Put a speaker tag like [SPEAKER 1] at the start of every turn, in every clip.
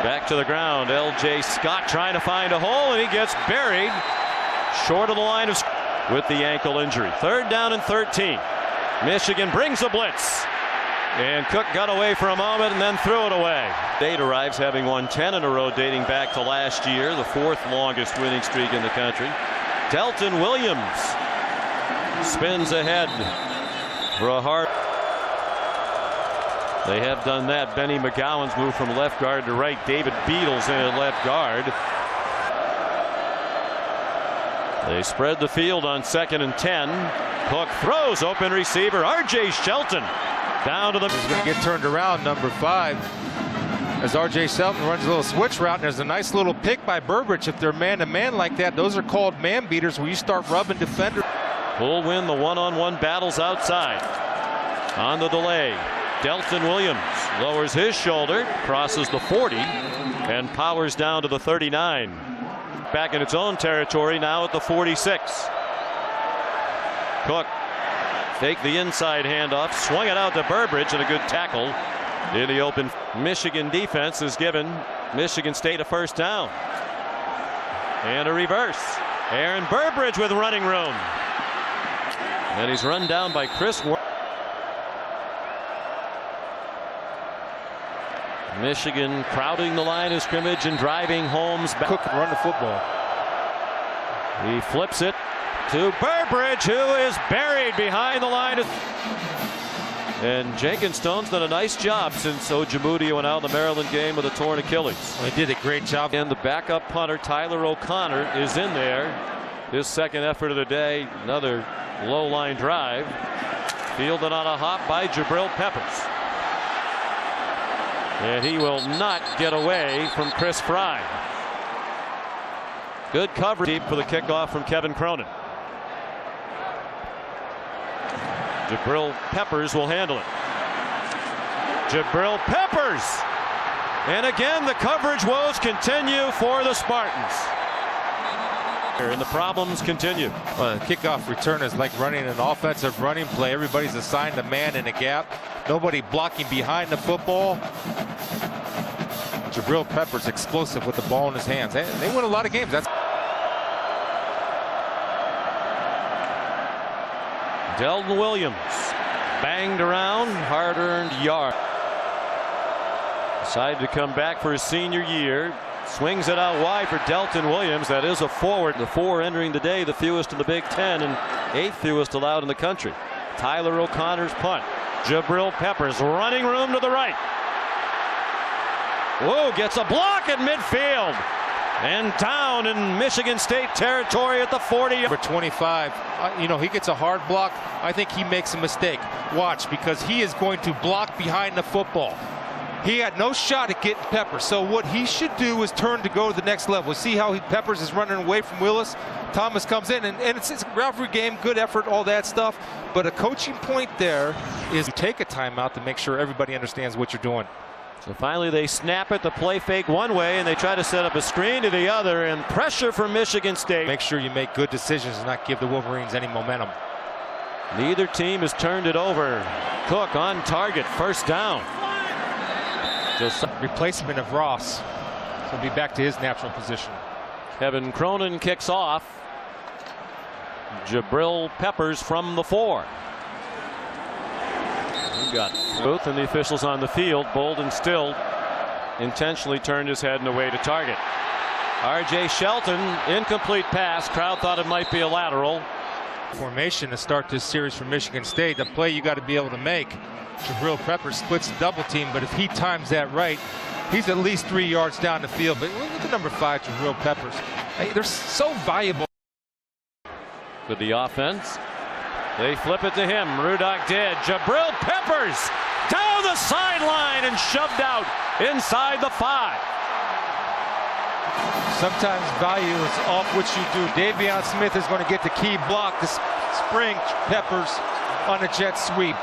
[SPEAKER 1] Back to the ground. L.J. Scott trying to find a hole, and he gets buried short of the line of with the ankle injury. 3rd down and 13. Michigan brings a blitz. And Cook got away for a moment and then threw it away. State arrives having won 10 in a row dating back to last year, the 4th longest winning streak in the country. Delton Williams spins ahead for a hard. They have done that. Benny McGowan's moved from left guard to right. David Beadle's in at left guard. They spread the field on 2nd and 10. Cook throws, open receiver R.J. Shelton down to the.
[SPEAKER 2] He's going to get turned around, number 5. As R.J. Shelton runs a little switch route, and there's a nice little pick by Burbridge. If they're man-to-man like that, those are called man beaters where you start rubbing defenders.
[SPEAKER 1] Will win the one-on-one battles outside. On the delay, Delton Williams lowers his shoulder, crosses the 40, and powers down to the 39. Back in its own territory now at the 46. Cook take the inside handoff, swung it out to Burbridge, and a good tackle in the open. Michigan defense has given Michigan State a 1st down. And a reverse. Aaron Burbridge with running room. And he's run down by Chris. Michigan crowding the line of scrimmage and driving Holmes back.
[SPEAKER 2] Cook can run the football.
[SPEAKER 1] He flips it to Burbridge, who is buried behind the line. And Jenkinstone's done a nice job since Ojemudia went out in the Maryland game with a torn Achilles.
[SPEAKER 2] Well, he did a great job.
[SPEAKER 1] And the backup punter Tyler O'Connor is in there. His 2nd effort of the day. Another low line drive. Fielded on a hop by Jabrill Peppers. And he will not get away from Chris Fry. Good cover deep for the kickoff from Kevin Cronin. Jabrill Peppers will handle it. Jabrill Peppers. And again, the coverage woes continue for the Spartans. And the problems continue.
[SPEAKER 2] Well, the kickoff return is like running an offensive running play. Everybody's assigned a man in a gap. Nobody blocking behind the football. Jabrill Peppers explosive with the ball in his hands. They win a lot of games. That's
[SPEAKER 1] Delton Williams banged around, hard-earned yard. Decided to come back for his senior year. Swings it out wide for Delton Williams. That is a forward. The 4 entering the day, the fewest in the Big Ten and 8th fewest allowed in the country. Tyler O'Connor's punt. Jabrill Peppers running room to the right. Whoa, gets a block at midfield. And down in Michigan State territory at the 40.
[SPEAKER 2] For 25, you know, he gets a hard block. I think he makes a mistake. Watch, because he is going to block behind the football. He had no shot at getting Peppers. So what he should do is turn to go to the next level. See how Peppers is running away from Willis. Thomas comes in, and it's a rivalry game, good effort, all that stuff. But a coaching point there is to take a timeout to make sure everybody understands what you're doing.
[SPEAKER 1] So finally they snap it, the play fake one way, and they try to set up a screen to the other, and pressure from Michigan State.
[SPEAKER 2] Make sure you make good decisions and not give the Wolverines any momentum.
[SPEAKER 1] Neither team has turned it over. Cook on target, 1st down.
[SPEAKER 2] Replacement of Ross. So he'll be back to his natural position.
[SPEAKER 1] Kevin Cronin kicks off. Jabrill Peppers from the 4. We've got both, and the officials on the field. Bolden still intentionally turned his head and away to target. R.J. Shelton, incomplete pass. Crowd thought it might be a lateral.
[SPEAKER 2] Formation to start this series for Michigan State. The play you got to be able to make. Jabrill Peppers splits the double team, but if he times that right, he's at least 3 yards down the field. But look at number 5, Jabrill Peppers. Hey, they're so valuable.
[SPEAKER 1] With the offense, they flip it to him. Rudock did. Jabrill Peppers down the sideline and shoved out inside the 5.
[SPEAKER 2] Sometimes value is off what you do. Davion Smith is going to get the key block to spring Peppers on a jet sweep.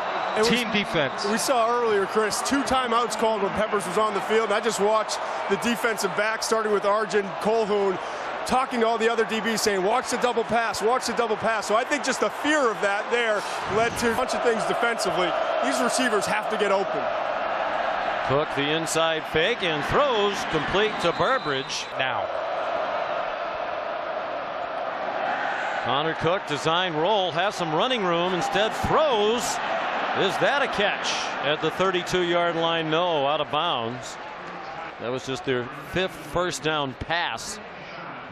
[SPEAKER 2] Team defense.
[SPEAKER 3] We saw earlier, Chris, 2 timeouts called when Peppers was on the field. And I just watched the defensive back, starting with Arjun Colhoun, talking to all the other DBs, saying, watch the double pass, watch the double pass. So I think just the fear of that there led to a bunch of things defensively. These receivers have to get open.
[SPEAKER 1] Cook the inside fake and throws complete to Burbridge.
[SPEAKER 2] Now.
[SPEAKER 1] Connor Cook design roll, has some running room, instead throws. Is that a catch at the 32-yard line? No, out of bounds. That was just their 5th first down pass.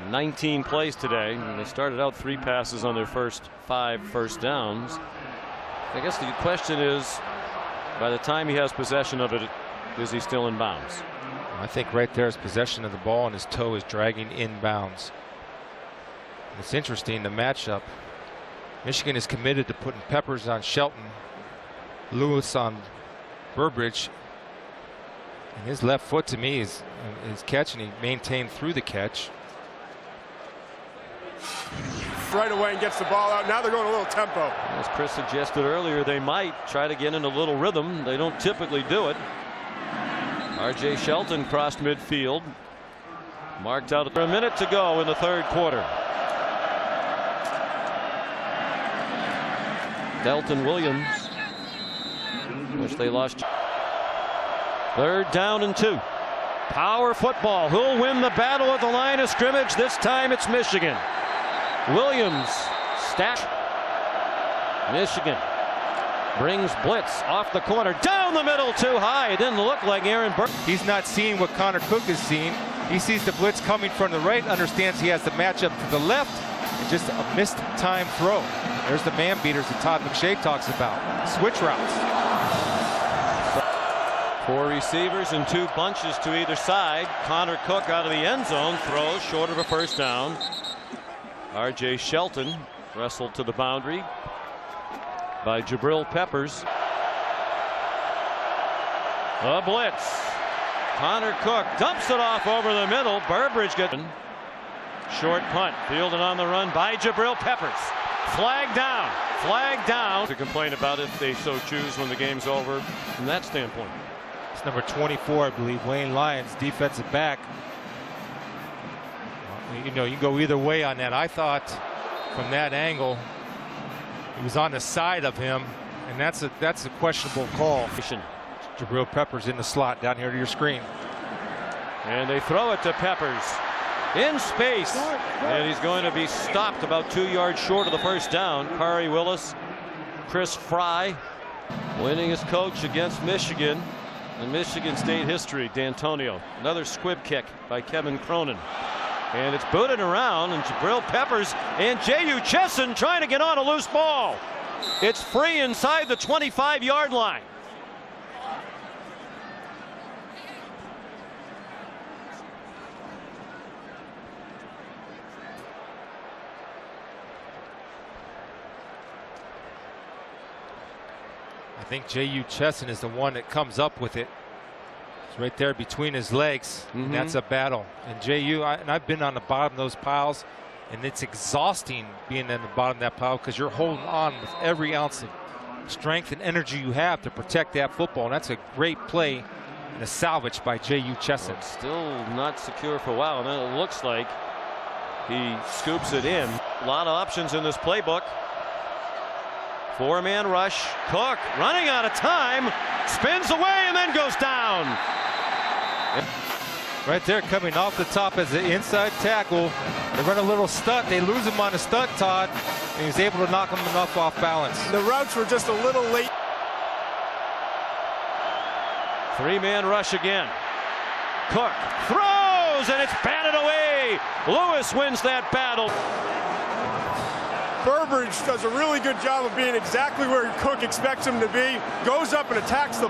[SPEAKER 1] 19 plays today, and they started out 3 passes on their first 5 first downs. I guess the question is, by the time he has possession of it, is he still in bounds?
[SPEAKER 2] I think right there is possession of the ball, and his toe is dragging inbounds. It's interesting, the matchup. Michigan is committed to putting Peppers on Shelton, Lewis on Burbridge. And his left foot, to me, is catch, and he maintained through the catch.
[SPEAKER 3] Right away and gets the ball out. Now they're going a little tempo.
[SPEAKER 1] As Chris suggested earlier, they might try to get in a little rhythm. They don't typically do it. R.J. Shelton crossed midfield. Marked out for a minute to go in the 3rd quarter. Delton Williams, which they lost. 3rd down and 2. Power football. Who'll win the battle at the line of scrimmage? This time it's Michigan. Williams stash. Michigan brings blitz off the corner, down the middle, too high. It didn't look like Aaron Burke.
[SPEAKER 2] He's not seeing what Connor Cook is seeing. He sees the blitz coming from the right, understands he has the matchup to the left, and just a missed time throw. There's the man beaters that Todd McShay talks about. Switch routes.
[SPEAKER 1] 4 receivers and 2 bunches to either side. Connor Cook out of the end zone, throws short of a first down. R.J. Shelton wrestled to the boundary by Jabrill Peppers. A blitz. Connor Cook dumps it off over the middle. Burbridge gets short punt, fielded on the run by Jabrill Peppers. Flag down. Flag down. To complain about if they so choose when the game's over from that standpoint.
[SPEAKER 2] It's number 24, I believe, Wayne Lyons, defensive back. You know, you can go either way on that. I thought from that angle he was on the side of him, and that's a questionable call. Jabrill Peppers in the slot down here to your screen.
[SPEAKER 1] And they throw it to Peppers in space, and he's going to be stopped about 2 yards short of the first down. Kari Willis, Chris Fry winning his coach against Michigan in Michigan State history. D'Antonio, another squib kick by Kevin Cronin. And it's booted around, and Jabrill Peppers and J.U. Chesson trying to get on a loose ball. It's free inside the 25-yard line.
[SPEAKER 2] I think J.U. Chesson is the one that comes up with it. It's right there between his legs. And that's a battle. And J.U., I've been on the bottom of those piles, and it's exhausting being in the bottom of that pile because you're holding on with every ounce of strength and energy you have to protect that football. And that's a great play and a salvage by J.U. Chesson.
[SPEAKER 1] Still not secure for a while, and then it looks like he scoops it in. A lot of options in this playbook. 4-man rush. Cook running out of time, spins away and then goes down.
[SPEAKER 2] Right there, coming off the top as the inside tackle. They run a little stunt. They lose him on a stunt, Todd, and he's able to knock him enough off balance.
[SPEAKER 3] The routes were just a little late.
[SPEAKER 1] 3-man rush again. Cook throws, and it's batted away. Lewis wins that battle.
[SPEAKER 3] Burbridge does a really good job of being exactly where Cook expects him to be. Goes up and attacks the